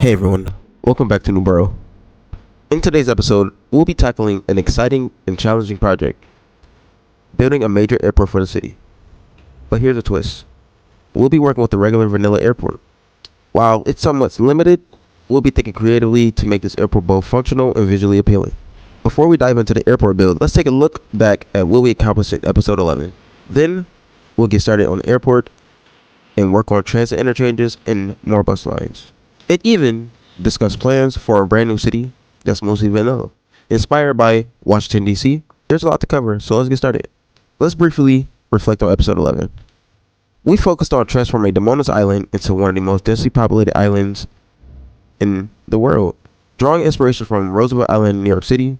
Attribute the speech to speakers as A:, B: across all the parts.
A: Hey everyone, welcome back to New Borough. In today's episode, we'll be tackling an exciting and challenging project, building a major airport for the city. But here's a twist. We'll be working with the regular vanilla airport. While it's somewhat limited, we'll be thinking creatively to make this airport both functional and visually appealing. Before we dive into the airport build, let's take a look back at what we accomplished in episode 11. Then, we'll get started on the airport and work on transit interchanges and more bus lines. It even discussed plans for a brand new city that's mostly vanilla, inspired by Washington, D.C. There's a lot to cover, so let's get started. Let's briefly reflect on episode 11. We focused on transforming Damona's Island into one of the most densely populated islands in the world. Drawing inspiration from Roosevelt Island in New York City,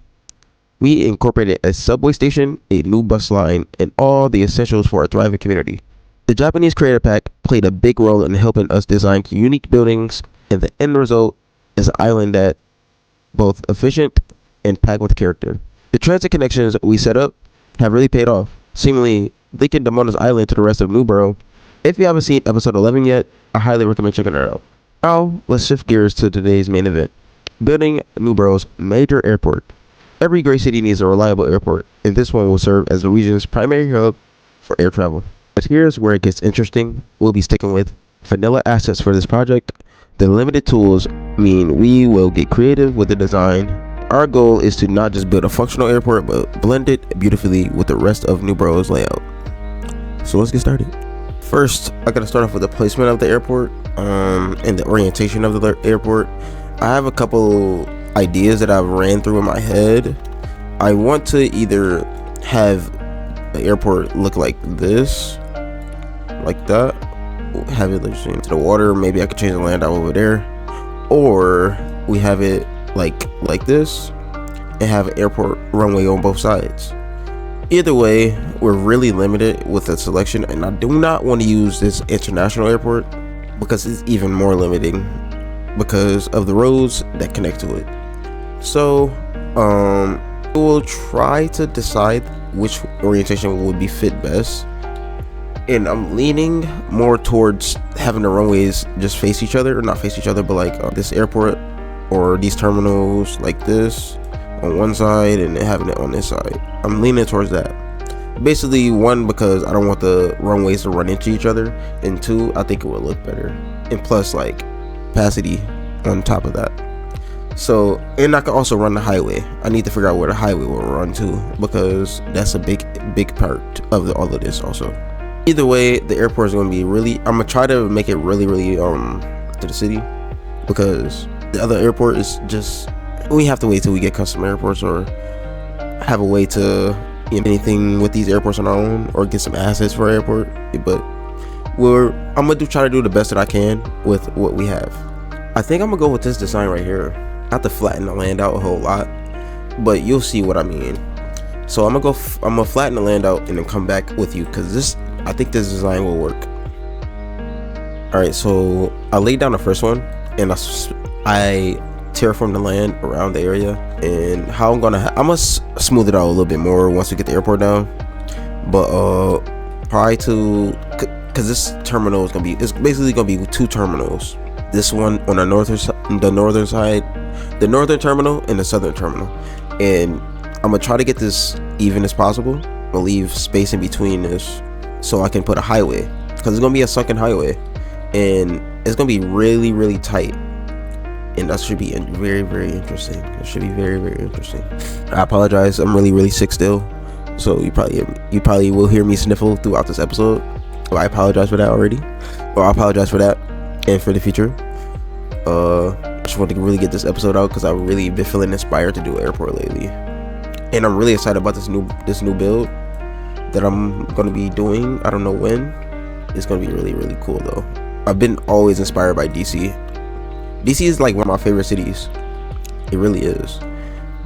A: we incorporated a subway station, a new bus line, and all the essentials for a thriving community. The Japanese Creator Pack played a big role in helping us design unique buildings, and the end result is an island that both efficient and packed with character. The transit connections we set up have really paid off, seemingly linking Damona's Island to the rest of New Borough. If you haven't seen episode 11 yet, I highly recommend checking it out. Now, let's shift gears to today's main event, building New Borough's major airport. Every great city needs a reliable airport, and this one will serve as the region's primary hub for air travel. But here's where it gets interesting. We'll be sticking with vanilla assets for this project. The limited tools mean we will get creative with the design. Our goal is to not just build a functional airport, but blend it beautifully with the rest of New Borough's layout. So let's get started. First, I gotta start off with the placement of the airport and the orientation of the airport. I have a couple ideas that I've ran through in my head. I want to either have the airport look like this, like that, have it to the water. Maybe I could change the land out over there, or we have it like this and have an airport runway on both sides. Either way, we're really limited with the selection, and I do not want to use this international airport because it's even more limiting because of the roads that connect to it. So we'll try to decide which orientation would be fit best, and I'm leaning more towards having the runways just face each other, or not face each other, but like this airport or these terminals like this on one side and having it on this side. I'm leaning towards that. Basically, one, because I don't want the runways to run into each other, and two, I think it would look better, and plus like capacity on top of that. So, and I can also run the highway. I need to figure out where the highway will run to, because that's a big part of all of this also. Either way, the airport is going to be I'm going to try to make it really to the city, because the other airport is just, we have to wait till we get custom airports or have a way to anything with these airports on our own, or get some assets for our airport. But I'm going to try to do the best that I can with what we have. I think I'm going to go with this design right here. I have to flatten the land out a whole lot, but you'll see what I mean. So I'm gonna flatten the land out and then come back with you, because I think this design will work. All right, so I laid down the first one, and I terraform the land around the area, and how I'm gonna smooth it out a little bit more once we get the airport down. But try to, because this terminal is it's basically gonna be two terminals. This one on the northern side, the northern terminal and the southern terminal, and I'm gonna try to get this even as possible. I'll leave space in between this so I can put a highway, because it's gonna be a sunken highway, and it's gonna be really tight, and that should be very interesting. It should be very interesting. I apologize, I'm really sick still, so you probably will hear me sniffle throughout this episode. Well, I apologize for that already, or I apologize for that and for the future. I just want to really get this episode out because I've really been feeling inspired to do an airport lately, and I'm really excited about this new build that I'm gonna be doing. I don't know when. It's gonna be really cool though. I've been always inspired by DC. DC is like one of my favorite cities. It really is.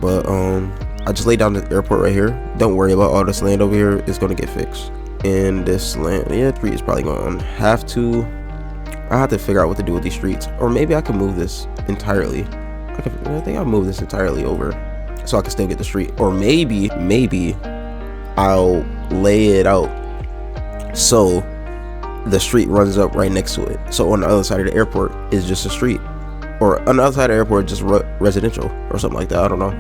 A: But I just laid down the airport right here. Don't worry about all this land over here. It's gonna get fixed. And this land, tree is probably going to have to. I have to figure out what to do with these streets, or maybe I can move this entirely. I think I'll move this entirely over, so I can still get the street. Or maybe I'll lay it out so the street runs up right next to it. So on the other side of the airport is just a street. or on the outside of the airport, just residential or something like that. I don't know.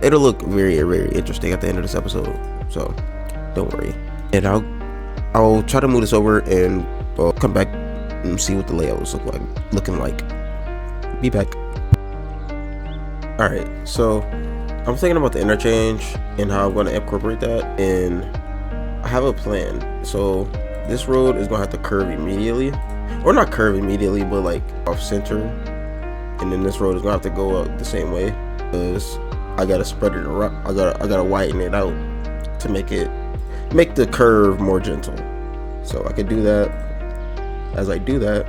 A: It'll look very, very interesting at the end of this episode, so don't worry. And I'll try to move this over and come back and see what the layout was looking like. Be back. All right, so I'm thinking about the interchange and how I'm going to incorporate that, and I have a plan. So this road is going to have to curve immediately, or not curve immediately, but like off center, and then this road is going to have to go out the same way, because I gotta spread it around. I gotta widen it out to make the curve more gentle. So I could do that. As I do that,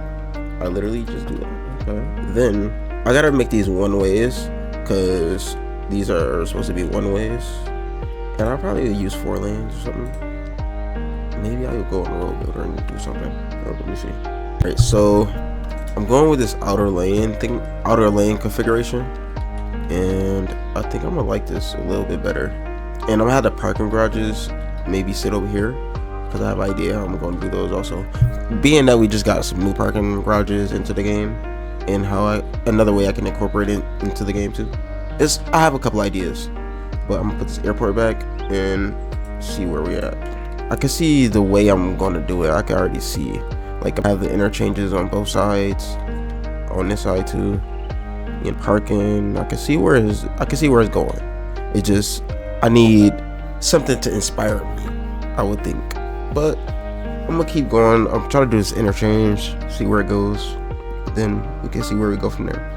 A: I literally just do that. Okay. Then I gotta make these one ways, because these are supposed to be one ways, and I'll probably use 4 lanes or something. Maybe I could go on road builder and do something. Let me see. All right, so I'm going with this outer lane configuration, and I think I'm gonna like this a little bit better. And I'm gonna have the parking garages maybe sit over here, because I have an idea how I'm gonna do those also. Being that we just got some new parking garages into the game, and another way I can incorporate it into the game too. I have a couple ideas, but I'm gonna put this airport back and see where we're at. I can see the way I'm gonna do it. I can already see, like, I have the interchanges on both sides, on this side too. In parking, I can see where it's going. It just, I need something to inspire me, I would think. But I'm gonna keep going. I'm trying to do this interchange, see where it goes, then we can see where we go from there.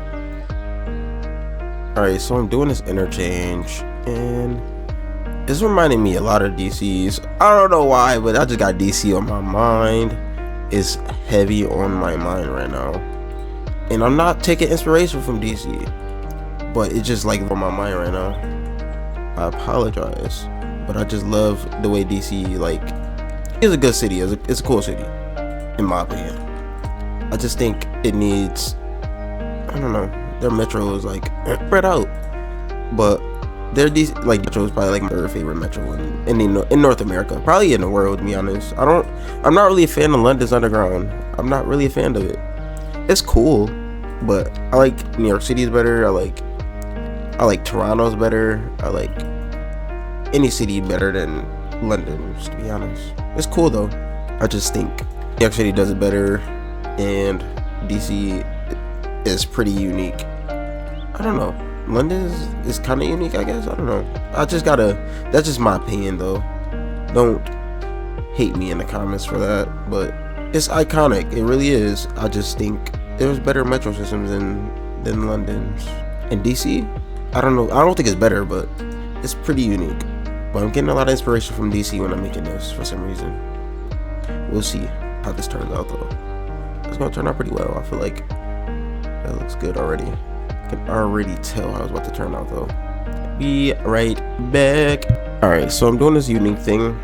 A: All right, so I'm doing this interchange, and it's reminding me a lot of DC's. I don't know why, but I just got DC on my mind. It's heavy on my mind right now. And I'm not taking inspiration from DC, but it's just like on my mind right now. I apologize, but I just love the way DC, like, it's a good city. It's a cool city, in my opinion. I just think it needs, I don't know, their metro is like spread out, but their DC, like, metro is probably like my third favorite metro in North America, probably in the world, to be honest. I'm not really a fan of London's Underground. I'm not really a fan of it. It's cool, but I like New York City's better. I like Toronto's better. I like any city better than London's, to be honest. It's cool though. I just think New York City does it better, and DC is pretty unique. I don't know. London is kind of unique, I guess. I don't know. That's just my opinion though. Don't hate me in the comments for that, but it's iconic. It really is. I just think there's better metro systems than London's. And DC, I don't know. I don't think it's better, but it's pretty unique. But I'm getting a lot of inspiration from DC when I'm making this for some reason. We'll see how this turns out though. It's gonna turn out pretty well. I feel like that looks good already. I can already tell how it's about to turn out though. Be right back. Alright, so I'm doing this unique thing.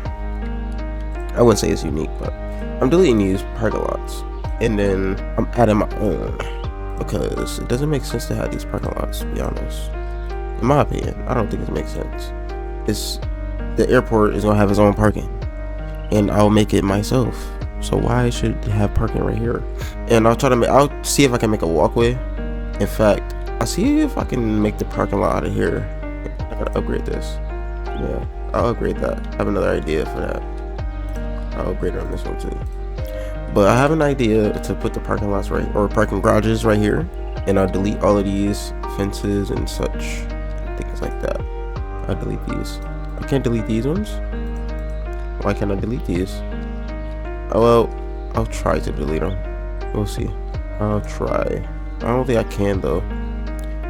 A: I wouldn't say it's unique, but I'm deleting these parking lots, and then I'm adding my own, because it doesn't make sense to have these parking lots, to be honest. In my opinion, I don't think it makes sense. The airport is gonna have its own parking, and I'll make it myself. So why should it have parking right here? And I'll see if I can make a walkway. In fact, I'll see if I can make the parking lot out of here. I gotta upgrade this. Yeah, I'll upgrade that. I have another idea for that. I'll upgrade it on this one too. But I have an idea to put the parking lots parking garages right here, and I'll delete all of these fences and such, things like that. I'll delete these. I can't delete these ones. Why can't I delete these? Oh well, I'll try to delete them. We'll see. I'll try. I don't think I can though.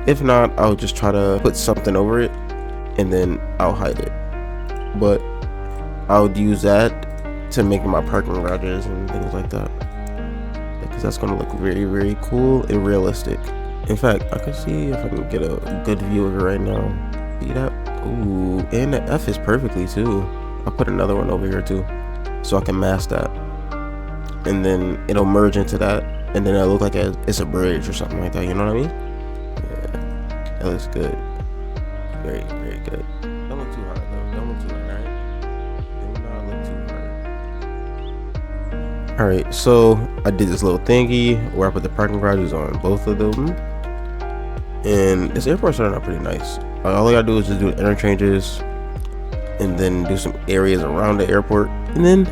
A: If not, I'll just try to put something over it, and then I'll hide it. But I'll use that to make my parking garages and things like that, because that's gonna look very, very cool and realistic. In fact, I can see if I can get a good view of it right now. See that? Ooh, and the F is perfectly too. I'll put another one over here too, so I can mask that, and then it'll merge into that, and then it'll look like it's a bridge or something like that. You know what I mean? Yeah, that looks good. Very, very good. Don't look too hard though. Don't look too hard, right? Do not look too hard. Alright, so I did this little thingy where I put the parking garages on both of them. And this airport's turning out pretty nice. All I gotta do is just do the interchanges and then do some areas around the airport. And then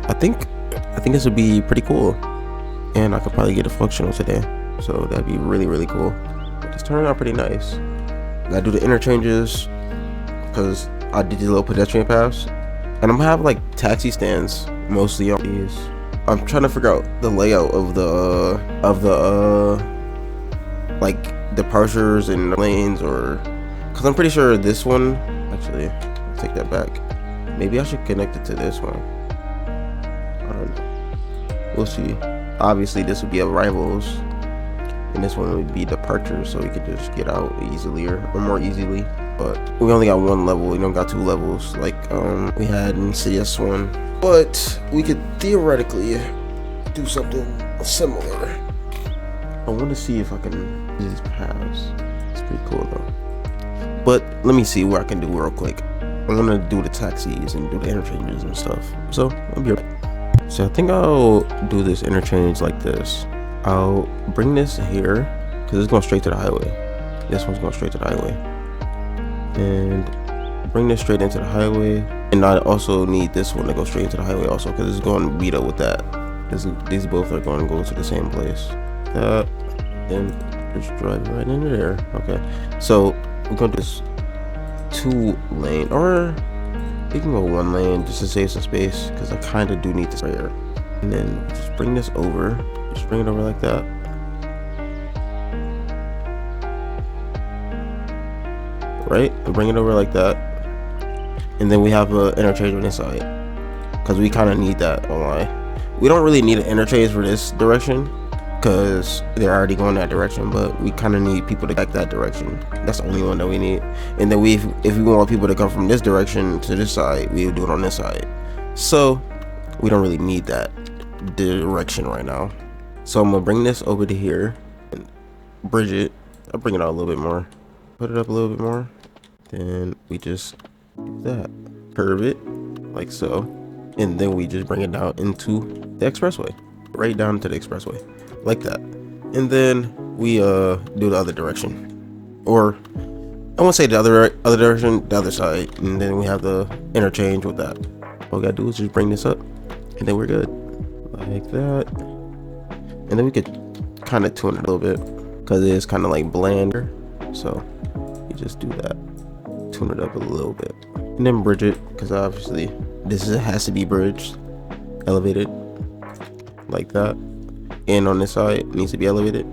A: I think this would be pretty cool. And I could probably get it functional today. So that'd be really, really cool. But it's turning out pretty nice. I do the interchanges because I did these little pedestrian paths. And I'm gonna have like taxi stands mostly on these. I'm trying to figure out the layout of the like departures and lanes, or because I'm pretty sure this one, actually I'll take that back, maybe I should connect it to this one. I don't know, we'll see. Obviously this would be arrivals and this one would be departures, so we could just get out easily or more easily. But we only got one level, we don't got two levels like we had in CS1. But we could theoretically do something similar. I want to see if I can do these paths. It's pretty cool though. But let me see what I can do real quick. I'm gonna do the taxis and do the interchanges and stuff. So I'll be right back. So I think I'll do this interchange like this. I'll bring this here because it's going straight to the highway. This one's going straight to the highway. And bring this straight into the highway, and I also need this one to go straight into the highway also because it's going to beat up with that. These both are going to go to the same place. That, then just drive right into there. Okay, so we're going to do this 2-lane, or we can go 1 lane just to save some space because I kind of do need this right here. And then just bring this over, just bring it over like that. Right, and bring it over like that. And then we have an interchange on this side because we kind of need that online. We don't really need an interchange for this direction because they're already going that direction, but we kind of need people to back that direction. That's the only one that we need. And then if we want people to come from this direction to this side, we would do it on this side. So we don't really need that direction right now. So I'm gonna bring this over to here and bridge it. I'll bring it out a little bit more, put it up a little bit more. Then we just do that, curve it like so, and then we just bring it down into the expressway, right down to the expressway like that. And then we do the other direction, or I won't say the other direction, the other side. And then we have the interchange with that. All we gotta do is just bring this up and then we're good like that. And then we could kind of tune it a little bit because it is kind of like bland, so you just do that, tune it up a little bit, and then bridge it because obviously has to be bridged, elevated like that. And on this side it needs to be elevated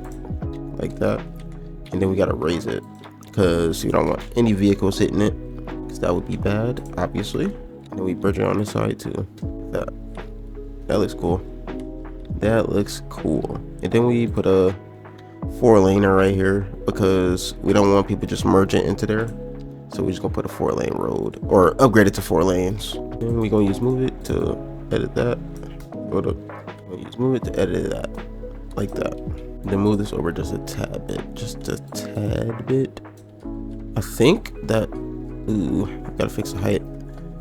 A: like that. And then we gotta raise it because you don't want any vehicles hitting it because that would be bad, obviously. And then we bridge it on this side too. That looks cool. That looks cool. And then we put a 4-laner right here because we don't want people just merging into there. So we're just gonna put a 4-lane road or upgrade it to 4 lanes. And we're gonna use move it to edit that. Hold up. We'll use move it to edit that like that. Then move this over just a tad bit, I think that, I gotta fix the height.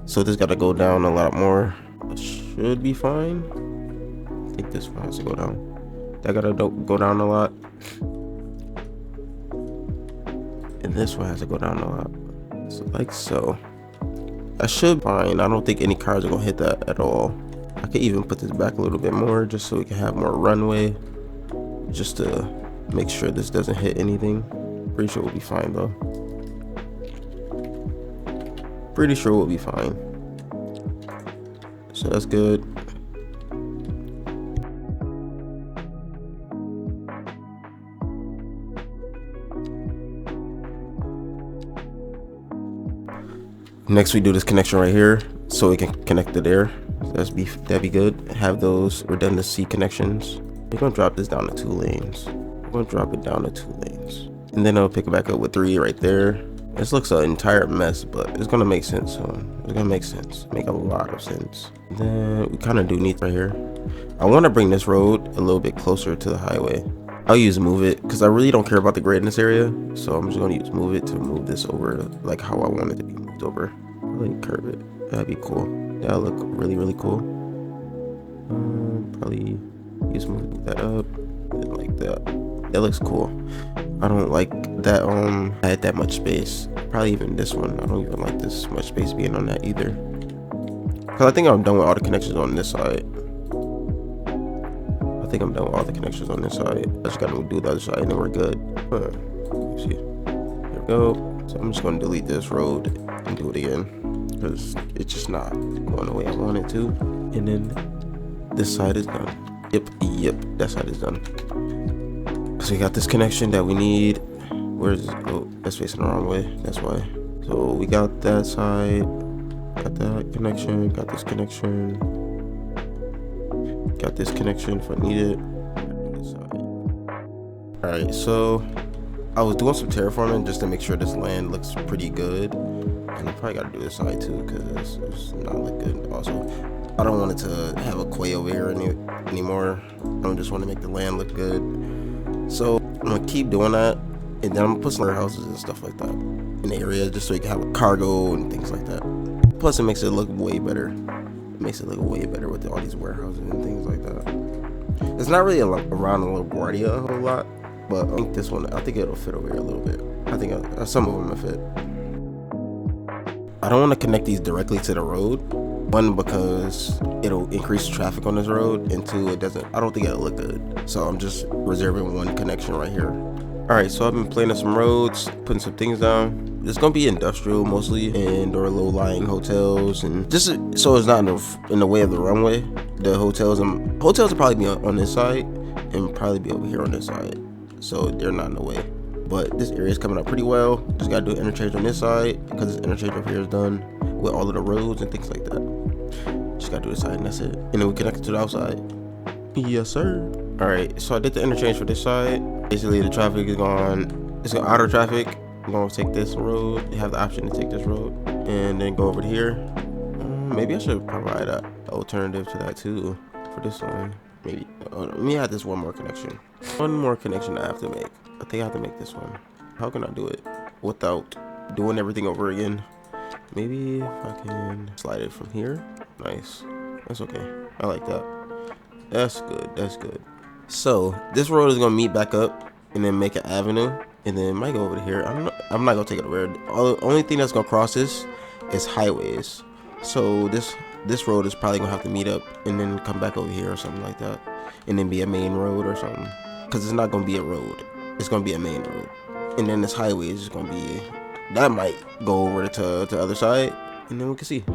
A: So this gotta go down a lot more. That should be fine. I think this one has to go down. That gotta go down a lot. And this one has to go down a lot. So like so. That should be fine. I don't think any cars are gonna hit that at all. I could even put this back a little bit more just so we can have more runway, just to make sure this doesn't hit anything. Pretty sure we'll be fine though. Pretty sure we'll be fine. So that's good. Next we do this connection right here so we can connect to there. That'd be good. Have those redundancy connections. We're gonna drop this down to 2 lanes. We're gonna drop it down to 2 lanes. And then I'll pick it back up with 3 right there. This looks an entire mess, but it's gonna make sense soon. It's gonna make sense. Make a lot of sense. And then we kind of do need right here. I want to bring this road a little bit closer to the highway. I'll use move it because I really don't care about the grid in this area. So I'm just gonna use move it to move this over like how I want it to be moved over. Really curve it. That'd be cool. That'll look really, really cool. Probably just move that up like that. That looks cool. I don't like that I had that much space. Probably even this one. I don't even like this much space being on that either. Cause I think I'm done with all the connections on this side. I think I'm done with all the connections on this side. I just gotta do the other side and then we're good. Let's see. There we go. So I'm just gonna delete this road and do it again. Because it's just not going the way I want it to. And then this side is done. Yep, that side is done. So we got this connection that we need. Where's it? Oh, that's facing the wrong way. That's why. So we got that side. Got that connection. Got this connection. Got this connection if I need it. This side. Alright, so I was doing some terraforming just to make sure this land looks pretty good. And I probably gotta do this side too because it's not look good. Also, I don't want it to have a quay over here anymore. I just want to make the land look good. So I'm gonna keep doing that, and then I'm gonna put some warehouses and stuff like that in the area just so you can have a cargo and things like that. Plus, it makes it look way better. It makes it look way better with all these warehouses and things like that. It's not really around LaGuardia a whole lot, but I think this one, I think it'll fit over here a little bit. I think some of them will fit. I don't want to connect these directly to the road. One, because it'll increase traffic on this road, and two, I don't think it'll look good. So I'm just reserving one connection right here. Alright, so I've been planning some roads, putting some things down. It's gonna be industrial mostly, and or low-lying hotels, and just so it's not in the way of the runway. The hotels will probably be on this side, and probably be over here on this side, so they're not in the way. But this area is coming up pretty well. Just gotta do an interchange on this side because this interchange over here is done with all of the roads and things like that. Just gotta do this side and that's it. And then we connect it to the outside. Yes, sir. All right, so I did the interchange for this side. Basically, the traffic is gone. It's gonna auto traffic. I'm gonna take this road. You have the option to take this road and then go over to here. Maybe I should provide an alternative to that too for this one. Maybe. Let me add this one more connection. One more connection I have to make. I think I have to make this one. How can I do it without doing everything over again? Maybe if I can slide it from here. Nice. That's okay. I like that. That's good. That's good. So this road is gonna meet back up and then make an avenue, and then it might go over to here. I'm not gonna take it over. The only thing that's gonna cross this is highways. So this road is probably gonna have to meet up and then come back over here or something like that, and then be a main road or something. Cause it's not gonna be a road. It's gonna be a main road, and then this highway is just gonna be. That might go over to the other side, and then we can see.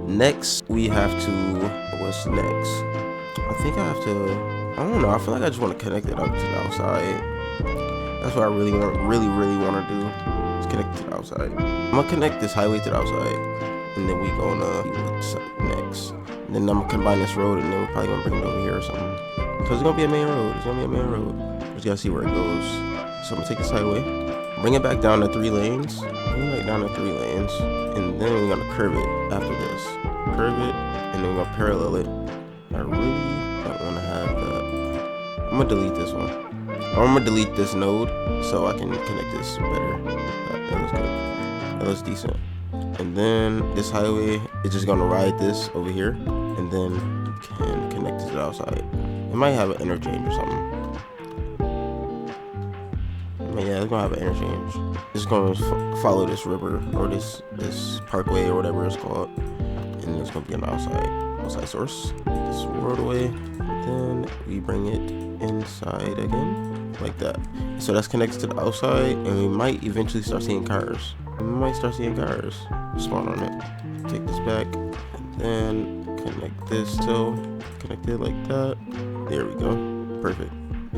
A: Next, we have to. What's next? I think I have to. I don't know. I feel like I just want to connect it up to the outside. That's what I really want to do. Is connect it to the outside. I'm gonna connect this highway to the outside, and then we gonna see what's next. And then I'm gonna combine this road, and then we're probably gonna bring it over here or something. Cause it's gonna be a main road. It's gonna be a main road. We just gotta see where it goes. So I'm gonna take this highway, bring it back down to 3 lanes. Bring it back down to 3 lanes, and then we're gonna curve it after this. Curve it, and then we're gonna parallel it. I really don't want to have that. I'm gonna delete this one. Or I'm gonna delete this node so I can connect this better. That looks good. That looks decent. And then this highway is just gonna ride this over here, and then can connect it to the outside. It might have an interchange or something. Yeah, it's gonna have an interchange. It's gonna follow this river or this parkway or whatever it's called, and it's gonna be an outside source. Take this road away, and then we bring it inside again, like that. So that's connected to the outside, and we might eventually start seeing cars. We might start seeing cars spawn on it. Take this back, and then connect this till connect it like that. There we go. Perfect.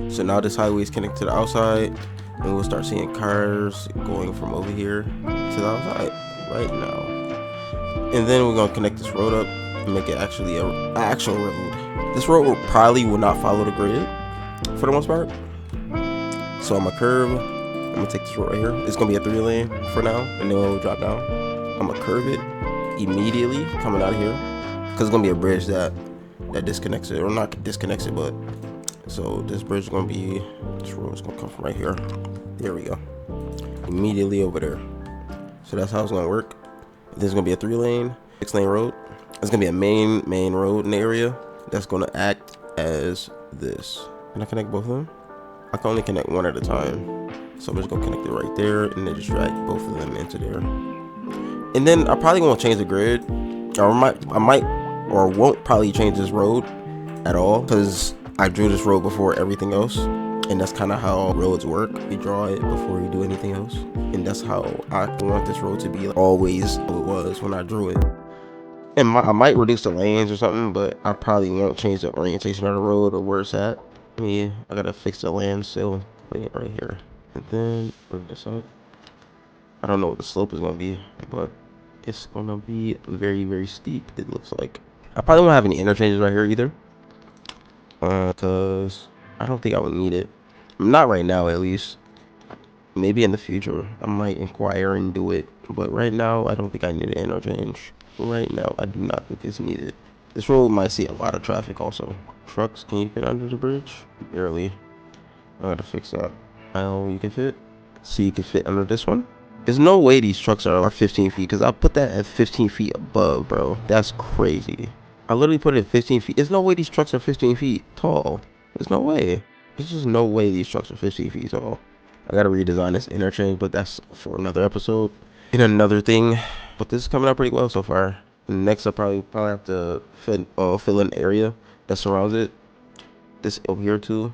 A: So now this highway is connected to the outside, and we'll start seeing cars going from over here to the outside right now. And then we're gonna connect this road up and make it actually an actual road. This road probably will not follow the grid for the most part. So I'm gonna curve. I'm gonna take this road right here. It's gonna be a 3-lane for now, and then we'll drop down. I'm gonna curve it immediately coming out of here, because it's gonna be a bridge that disconnects it, or not disconnects it, but so this bridge is gonna be, this road is gonna come from right here. There we go. Immediately over there. So that's how it's gonna work. This is gonna be a 3-lane, 6-lane road. It's gonna be a main road in the area. that's gonna act as this. Can I connect both of them? I can only connect one at a time. So I'm just gonna connect it right there and then just drag both of them into there. And then I probably won't change the grid. Or I might or won't probably change this road at all, because I drew this road before everything else. And that's kind of how roads work. You draw it before you do anything else. And that's how I want this road to be, like, always how it was when I drew it. And I might reduce the lanes or something, but I probably won't change the orientation of the road or where it's at. Yeah, I gotta fix the land still. Put it right here. And then bring this up. I don't know what the slope is gonna be, but it's gonna be very, very steep, it looks like. I probably won't have any interchanges right here either. Cause I don't think I would need it. Not right now, at least. Maybe in the future I might inquire and do it, but right now I don't think I need an interchange. Right now I do not think it's needed. This road might see a lot of traffic also. Trucks, can you fit under the bridge? Barely. I gotta fix that. Oh, you can fit? So you can fit under this one? There's no way these trucks are 15 feet, because I put that at 15 feet above, bro. That's crazy. I literally put it at 15 feet. There's no way these trucks are 15 feet tall. There's no way. There's just no way these trucks are 15 feet tall. I gotta redesign this interchange, but that's for another episode. And another thing. But this is coming out pretty well so far. Next, I'll probably have to fill in area that surrounds it. This over here too.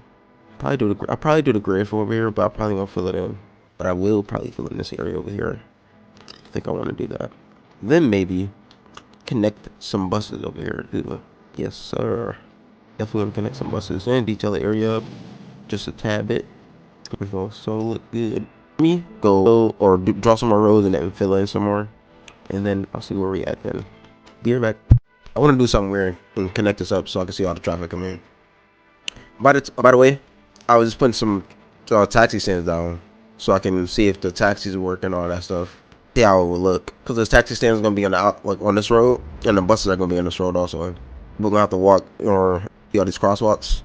A: I'll probably do the grid for over here, but I probably won't fill it in. But I will probably fill in this area over here. I think I want to do that. Then maybe connect some buses over here too. Yes, sir. Definitely gonna connect some buses and detail the area up just a tad bit. We're gonna so look good. Me go or draw some more roads and then fill in some more, and then I'll see where we at then. Be right back. I want to do something weird and connect this up so I can see all the traffic coming in. By the way, I was just putting some taxi stands down so I can see if the taxis work and all that stuff. See how it will look, because the taxi stand is gonna be on this road, and the buses are gonna be on this road also. We're gonna have to walk or do all these crosswalks,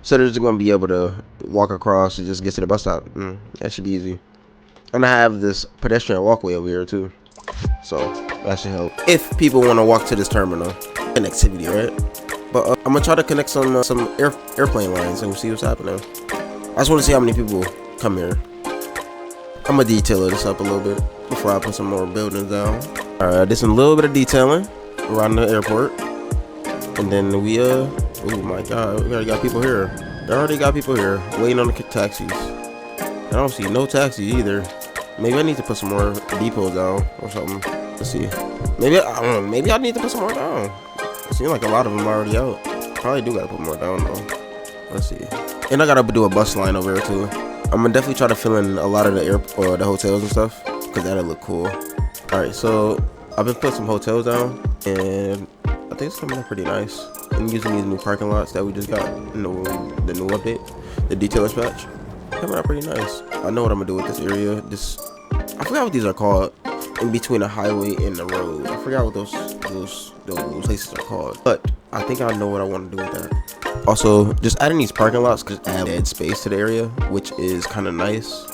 A: so they're just gonna be able to walk across and just get to the bus stop. That should be easy. And I have this pedestrian walkway over here too, so that should help if people want to walk to this terminal. Connectivity, right? But I'm gonna try to connect some airplane lines and see what's happening. I just want to see how many people come here. I'm gonna detail this up a little bit before I put some more buildings down. Alright, just a little bit of detailing around the airport. And then oh my god, we already got people here. They already got people here waiting on the taxis. I don't see no taxis either. Maybe I need to put some more depots down or something. Let's see. Maybe I don't know. Maybe I need to put some more down. It seems like a lot of them are already out. Probably do gotta put more down though. Let's see. And I gotta do a bus line over here too. I'm gonna definitely try to fill in a lot of the the hotels and stuff, because that'll look cool. All right, so I've been putting some hotels down, and I think it's coming out pretty nice. I'm using these new parking lots that we just got in the new update, the detailer patch. Coming out pretty nice. I know what I'm gonna do with this area. I forgot what these are called, in between the highway and the road. I forgot what those places are called, but I think I know what I want to do with that. Also, just adding these parking lots could add dead space to the area, which is kind of nice.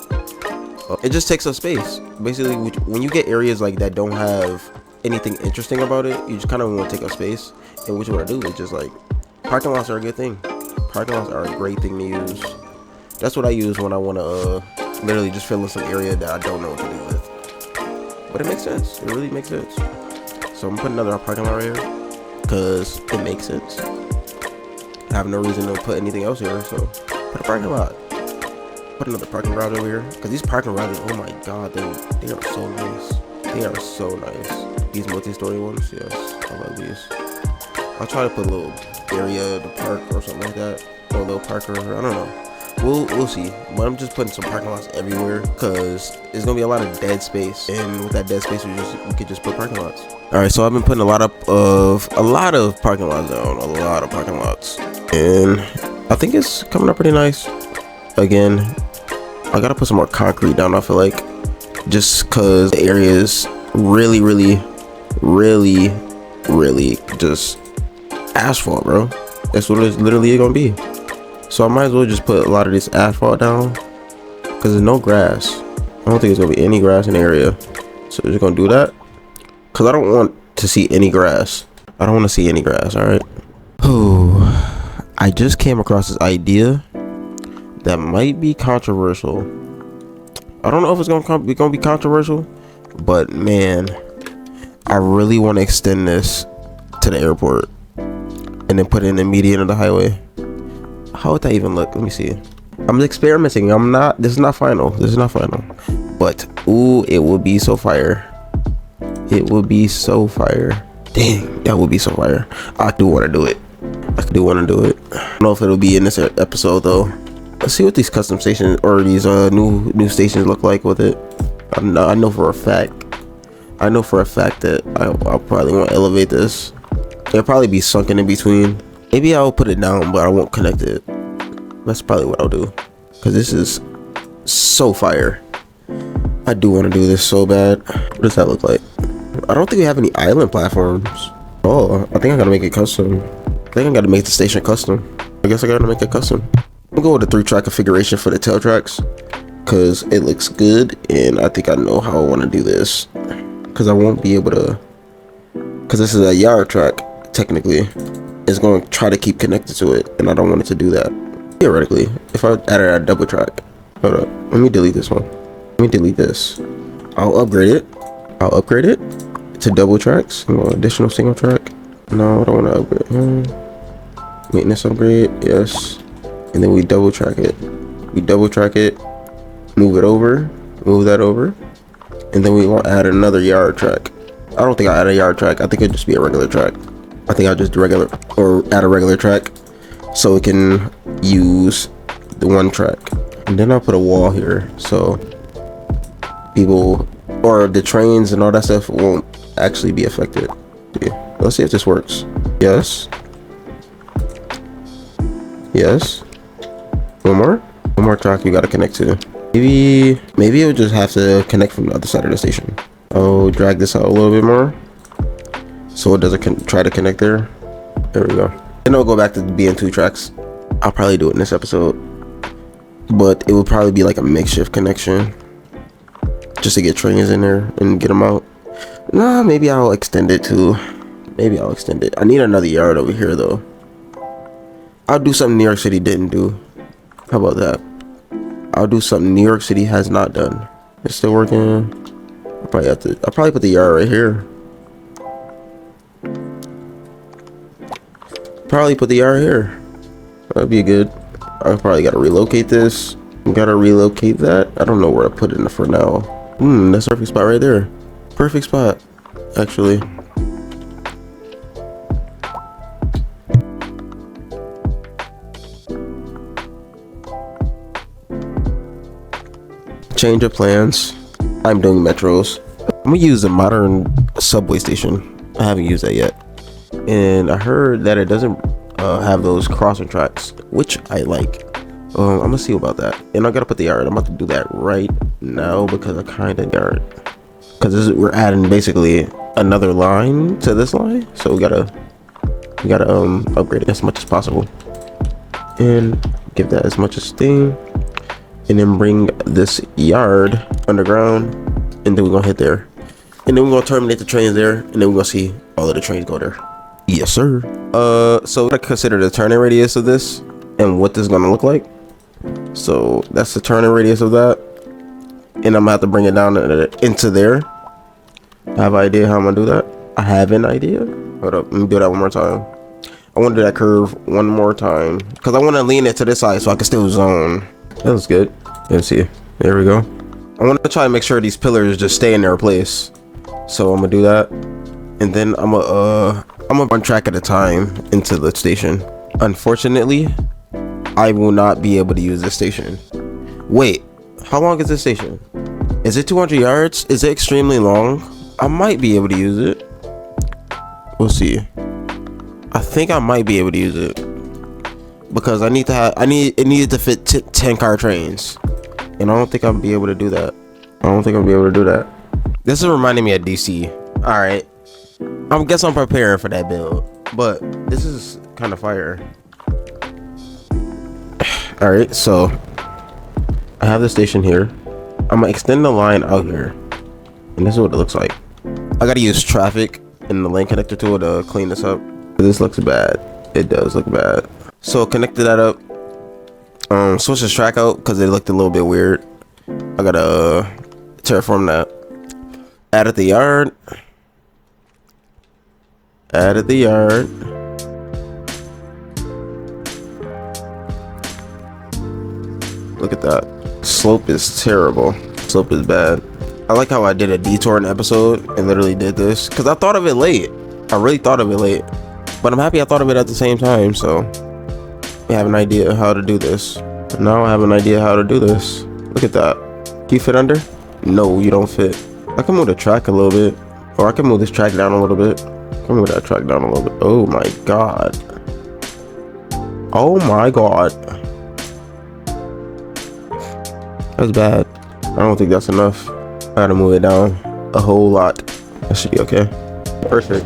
A: It just takes up space. Basically, when you get areas like that don't have anything interesting about it, you just kind of want to take up space. And what you want to do is just like, parking lots are a good thing. Parking lots are a great thing to use. That's what I use when I want to literally just fill in some area that I don't know what to do with. But it makes sense. It really makes sense. So I'm putting another parking lot right here because it makes sense. I have no reason to put anything else here, so put a parking lot. Put another parking garage over here, because these parking garages, oh my god, they are so nice. They are so nice. These multi-story ones, yes, I love these. I'll try to put a little area to park or something like that, or a little parker. I don't know. We'll see. But I'm just putting some parking lots everywhere, because there's gonna be a lot of dead space, and with that dead space, we could just put parking lots. All right, so I've been putting a lot of parking lots down, a lot of parking lots, and I think it's coming up pretty nice. Again, I gotta put some more concrete down, I feel like, just because the area is really just asphalt, bro. That's what it's literally gonna be. So I might as well just put a lot of this asphalt down, because there's no grass. I don't think there's gonna be any grass in the area, so we're just gonna do that, because I don't want to see any grass. I don't want to see any grass. All right. Oh, I just came across this idea that might be controversial. I don't know if it's gonna be controversial, but man, I really want to extend this to the airport and then put it in the median of the highway. How would that even look? Let me see. I'm experimenting. This is not final. But ooh, it would be so fire. It would be so fire. Dang, that would be so fire. I do want to do it. I don't know if it'll be in this episode though. Let's see what these custom stations or these new stations look like with it. I know for a fact that I'll probably want to elevate this. It'll probably be sunken in between. Maybe I'll put it down, but I won't connect it. That's probably what I'll do, because this is so fire. I do want to do this so bad. What does that look like? I don't think we have any island platforms. Oh, I think I gotta make it custom. I think I gotta make the station custom. I guess I gotta make it custom. I'm gonna go with the 3-track configuration for the tail tracks, because it looks good, and I think I know how I want to do this. Because I won't be able to, because this is a yard track, technically. It's going to try to keep connected to it, and I don't want it to do that. Theoretically, if I added a double track. Hold up, let me delete this one. Let me delete this. I'll upgrade it to double tracks. Additional single track. No, I don't want to upgrade. Maintenance upgrade, yes. And then we double track it. Move it over, move that over, and then we want to add another yard track. I don't think I'll add a yard track. I think it'll just be a regular track. I think I'll just do regular, or add a regular track so it can use the one track. And then I'll put a wall here so people or the trains and all that stuff won't actually be affected. Yeah. Let's see if this works. Yes. One more track you gotta connect to. Maybe it'll just have to connect from the other side of the station. I'll drag this out a little bit more so it doesn't try to connect there. There we go. Then I'll go back to being 2 tracks. I'll probably do it in this episode, but it will probably be like a makeshift connection just to get trains in there and get them out. Nah, maybe I'll extend it too. I need another yard over here though. I'll do something New York City didn't do. How about that? I'll do something New York City has not done. It's still working. I'll probably put the yard right here. That'd be good. I probably gotta relocate this. Gotta relocate that. I don't know where to put it in for now. That's a perfect spot right there. Perfect spot, actually. Change of plans. I'm doing metros. I'm gonna use a modern subway station. I haven't used that yet, and I heard that it doesn't have those crossing tracks, which I like. I'm gonna see about that, and I gotta put the yard. I'm about to do that right now because I kind of yard, because we're adding basically another line to this line, so we gotta upgrade it as much as possible and give that as much as thing. And then bring this yard underground, and then we're gonna hit there, and then we're gonna terminate the trains there, and then we're gonna see all of the trains go there. Yes, sir. So I consider the turning radius of this and what this is gonna look like. So that's the turning radius of that, and I'm gonna have to bring it down into there. I have an idea how I'm gonna do that. I have an idea. Hold up, let me do that one more time. I want to do that curve one more time because I want to lean it to this side so I can still zone. That looks good. Let's see. There we go. I want to try and make sure these pillars just stay in their place. So I'm gonna do that, and then I'm gonna run track at a time into the station. Unfortunately, I will not be able to use this station. Wait, how long is this station? Is it 200 yards? Is it extremely long? I might be able to use it. We'll see. I think I might be able to use it because it needed to fit 10 car trains, and I don't think I'll be able to do that. This is reminding me of DC. All right, I guess I'm preparing for that build, but this is kind of fire. All right, so I have the station here. I'm gonna extend the line out here, and this is what it looks like. I gotta use traffic and the lane connector tool to clean this up. This looks bad. It does look bad. So connected that up. Switch this track out because it looked a little bit weird. I gotta terraform that. Added the yard. Added the yard. Look at that. Slope is terrible. Slope is bad. I like how I did a detour in the episode and literally did this because I thought of it late. I really thought of it late, but I'm happy I thought of it at the same time. So I have an idea how to do this. Now I have an idea how to do this. Look at that. Can you fit under? No, you don't fit. I can move the track a little bit, or I can move this track down a little bit. I can move that track down a little bit. Oh my god. Oh my god. That's bad. I don't think that's enough. I gotta move it down a whole lot. That should be okay. Perfect.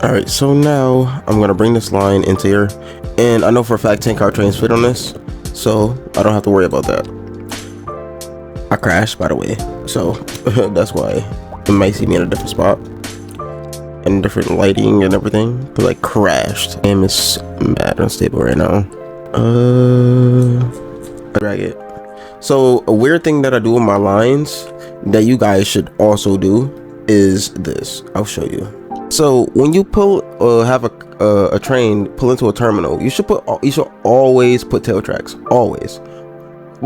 A: Alright, so now I'm gonna bring this line into here. And I know for a fact 10-car trains fit on this, so I don't have to worry about that. I crashed, by the way, so that's why you might see me in a different spot. And different lighting and everything. Because I crashed. Game is mad unstable right now. I drag it. So a weird thing that I do with my lines that you guys should also do is this. I'll show you. So when you have a train pull into a terminal, you should always put tail tracks, always,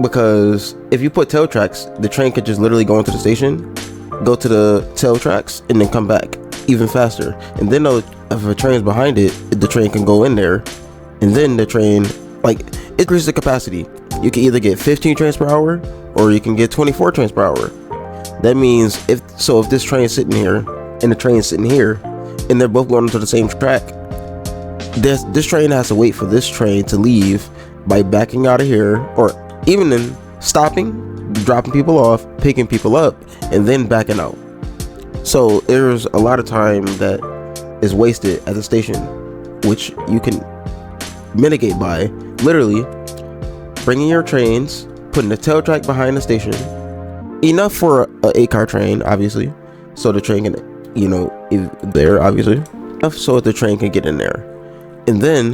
A: because if you put tail tracks, the train could just literally go into the station, go to the tail tracks, and then come back even faster. And then if a train's behind it, the train can go in there, and then the train increases the capacity. You can either get 15 trains per hour or you can get 24 trains per hour. That means if this train is sitting here and the train is sitting here and they're both going into the same track, this train has to wait for this train to leave by backing out of here, or even then stopping, dropping people off, picking people up, and then backing out. So there's a lot of time that is wasted at the station, which you can mitigate by literally bringing your trains, putting the tail track behind the station, enough for a 8-car train, obviously, so the train can, there, obviously, enough so the train can get in there, and then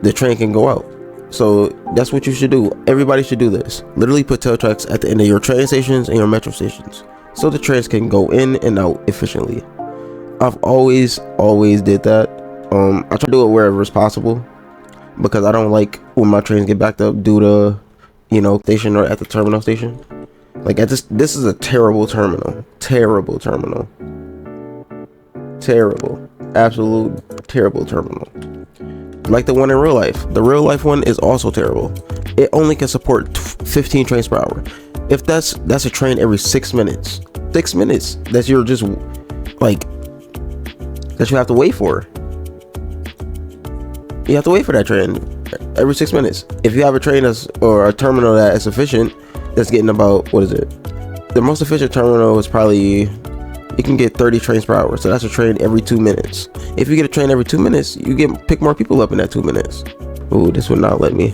A: the train can go out. So that's what you should do. Everybody should do this. Literally put tail tracks at the end of your train stations and your metro stations, so the trains can go in and out efficiently. I've always did that. I try to do it wherever it's possible, because I don't like when my trains get backed up due to, station or at the terminal station. Like this is a terrible terminal. Terrible terminal. Terrible. Absolute terrible terminal. Like the one in real life. The real life one is also terrible. It only can support 15 trains per hour. If that's a train every 6 minutes. 6 minutes that you're just that you have to wait for. You have to wait for that train every 6 minutes. If you have a train or a terminal that is efficient, that's getting about, what is it? The most efficient terminal is probably, you can get 30 trains per hour. So that's a train every 2 minutes. If you get a train every 2 minutes, you pick more people up in that 2 minutes. Ooh, this would not let me.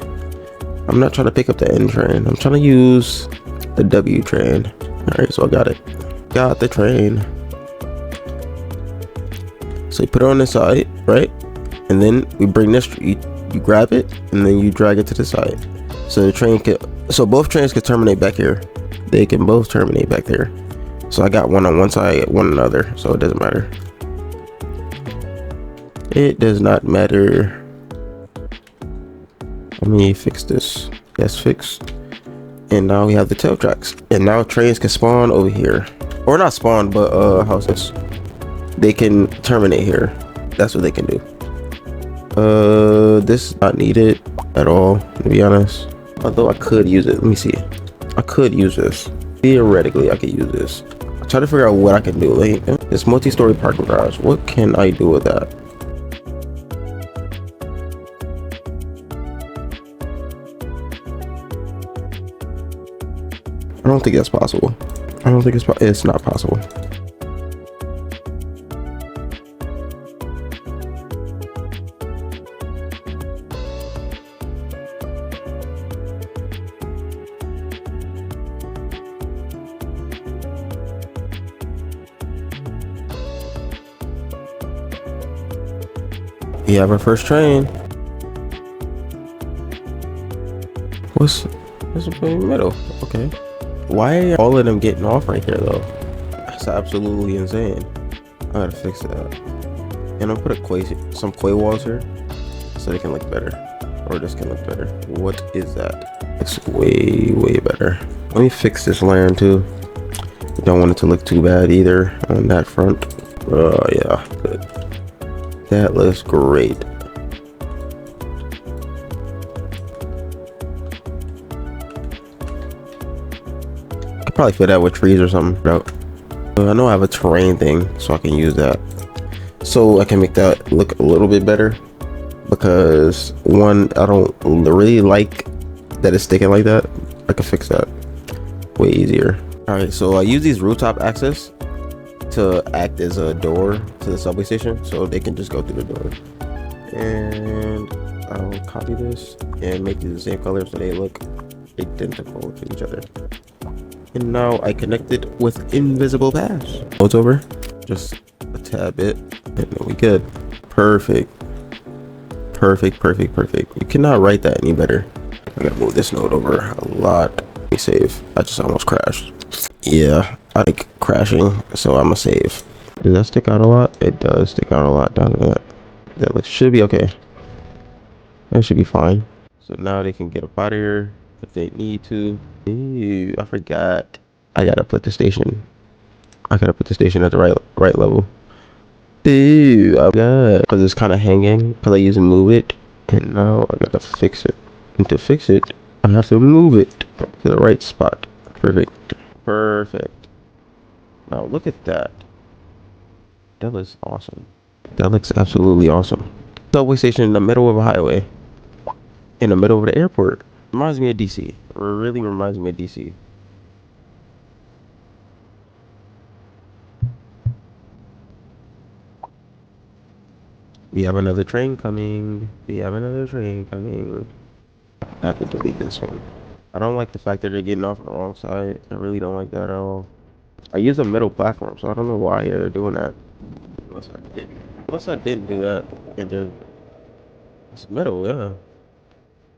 A: I'm not trying to pick up the N train. I'm trying to use the W train. All right, so I got it. Got the train. So you put it on the side, right? And then we bring this, you grab it and then you drag it to the side. So both trains can terminate back here. They can both terminate back there. So I got one on one side, one on the other. So it doesn't matter. It does not matter. Let me fix this. That's fixed. And now we have the tail tracks. And now trains can spawn over here. Or not spawn, but how's this? They can terminate here. That's what they can do. This is not needed at all, to be honest. Although I could use it. Let me see. I could use this. Theoretically, I could use this. I'm trying to figure out what I can do. Like, this multi-story parking garage. What can I do with that? I don't think that's possible. I don't think it's not possible. We have our first train. What's in the middle? Okay. Why are all of them getting off right here though? That's absolutely insane. I gotta fix that. And I'll put some quay walls here so they can look better. Or this can look better. What is that? It's way better. Let me fix this line too. Don't want it to look too bad either on that front. Oh yeah, good. That looks great. Could probably fit that with trees or something. I know I have a terrain thing, so I can use that. So I can make that look a little bit better. Because one, I don't really like that it's sticking like that. I can fix that way easier. All right, so I use these rooftop access to act as a door to the subway station, so they can just go through the door. And I'll copy this and make these the same color so they look identical to each other. And now I connect it with invisible paths. Oh, it's over, just a tad bit, and then we good. Perfect. You cannot write that any better. I gotta move this node over a lot. Let me save. I just almost crashed. Yeah, I like crashing, so I'm gonna save. Does that stick out a lot? It does stick out a lot, doesn't it? That should be okay. That should be fine. So now they can get up out of here if they need to. Ew, I forgot. I gotta put the station. I gotta put the station at the right level. Ew, I forgot. Because it's kind of hanging. Because I used to move it. And now I gotta fix it. And to fix it, I have to move it to the right spot. Perfect. Now look at that. That looks awesome. That looks absolutely awesome. Subway station in the middle of a highway. In the middle of the airport. Reminds me of DC. Really reminds me of DC. We have another train coming. I have to delete this one. I don't like the fact that they're getting off on the wrong side. I really don't like that at all. I use a middle platform, so I don't know why they're doing that. Unless I didn't do that. It's middle, yeah.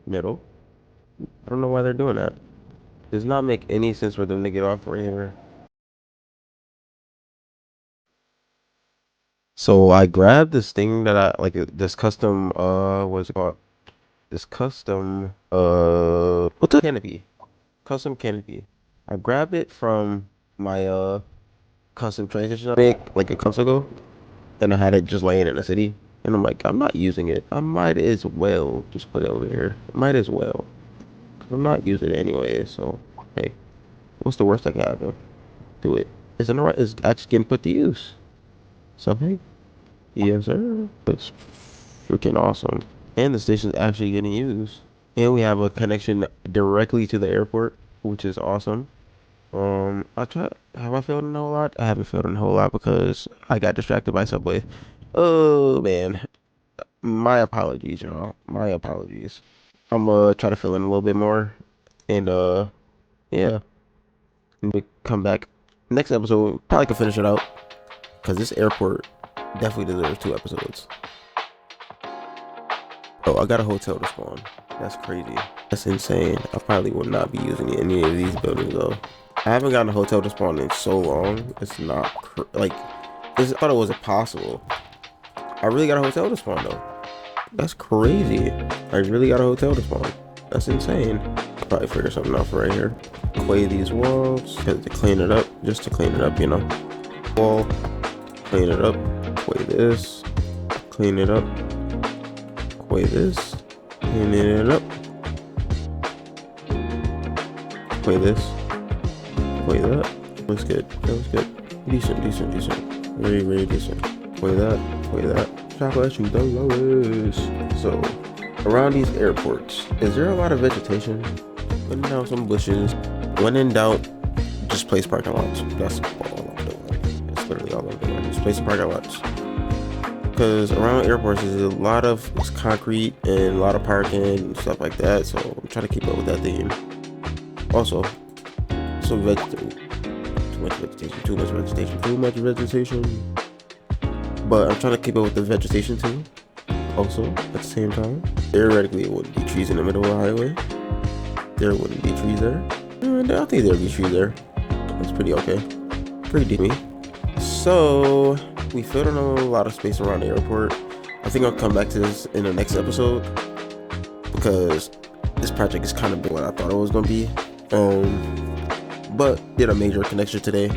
A: Middle. I don't know why they're doing that. Does not make any sense for them to get off right here. So I grabbed this thing that I like, this custom what's it called? This custom what's a canopy? Custom canopy. I grabbed it from my custom train station I make like a month ago. And I had it just laying in the city. And I'm like, I'm not using it. I might as well just put it over here. Might as well. Cause I'm not using it anyway, so hey. What's the worst that can happen? Do it. It's actually getting put to use. So hey. Yes sir. It's freaking awesome. And the station's actually getting used. And we have a connection directly to the airport, which is awesome. Have I failed in a whole lot? I haven't failed in a whole lot because I got distracted by Subway. Oh man. My apologies, y'all. My apologies. I'm gonna try to fill in a little bit more. And yeah. And we come back next episode. Probably could finish it out. Cause this airport definitely deserves 2 episodes. Oh, I got a hotel to spawn. That's crazy. That's insane. I probably will not be using any of these buildings though. I haven't gotten a hotel to spawn in so long. It's not I thought it was impossible. I really got a hotel to spawn though. That's crazy. I really got a hotel to spawn. That's insane. I'll probably figure something out for right here. Clay these walls to clean it up, just to clean it up, you know. Wall, clean it up. Clay this, clean it up. Clay this, clean it up. Clay this, clay that. Looks good. That was good. Decent. Very decent. Clay that. Chocolate shoot the lowest. So, around these airports, is there a lot of vegetation? Putting down some bushes. When in doubt, just place parking lots. That's all I'm doing. That's literally all I'm doing. Just place parking lots. Because around airports, there's a lot of concrete and a lot of parking and stuff like that. So, I'm trying to keep up with that theme. Also, too much vegetation. But I'm trying to keep up with the vegetation too. Also, at the same time, theoretically, it wouldn't be trees in the middle of the highway. There wouldn't be trees there. And I think there'd be trees there. That's pretty okay. Pretty deep. So, we filled in a lot of space around the airport. I think I'll come back to this in the next episode because this project is kind of what I thought it was going to be. But did a major connection today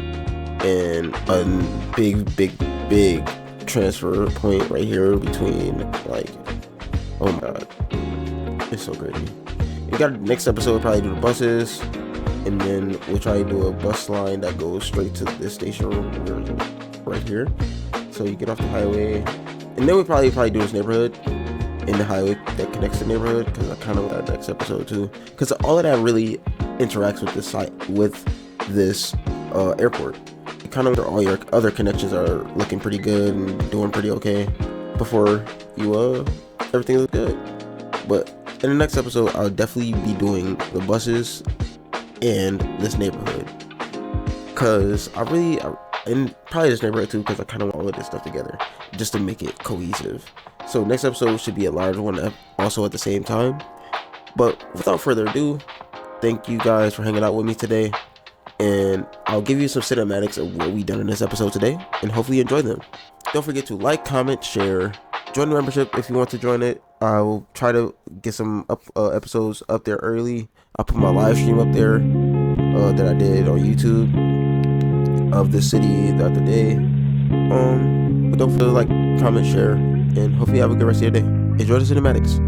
A: and a big transfer point right here between, like, oh my god, it's so crazy. We got next episode, we'll probably do the buses, and then we'll try to do a bus line that goes straight to this station right here. So you get off the highway, and then we'll probably do this neighborhood in the highway that connects the neighborhood, because I kind of want that next episode too, because all of that really interacts with this site, with this airport. Kind of all your other connections are looking pretty good and doing pretty okay before you everything looks good. But in the next episode, I'll definitely be doing the buses and this neighborhood, because and probably this neighborhood too, because I kind of want all of this stuff together just to make it cohesive. So next episode should be a large one also at the same time. But without further ado, thank you guys for hanging out with me today, and I'll give you some cinematics of what we done in this episode today, and hopefully you enjoy them. Don't forget to like, comment, share, join the membership if you want to join it. I will try to get some episodes up there early. I'll put my live stream up there that I did on YouTube of the city the other day. But don't forget to like, comment, share, and hopefully you have a good rest of your day. Enjoy the cinematics.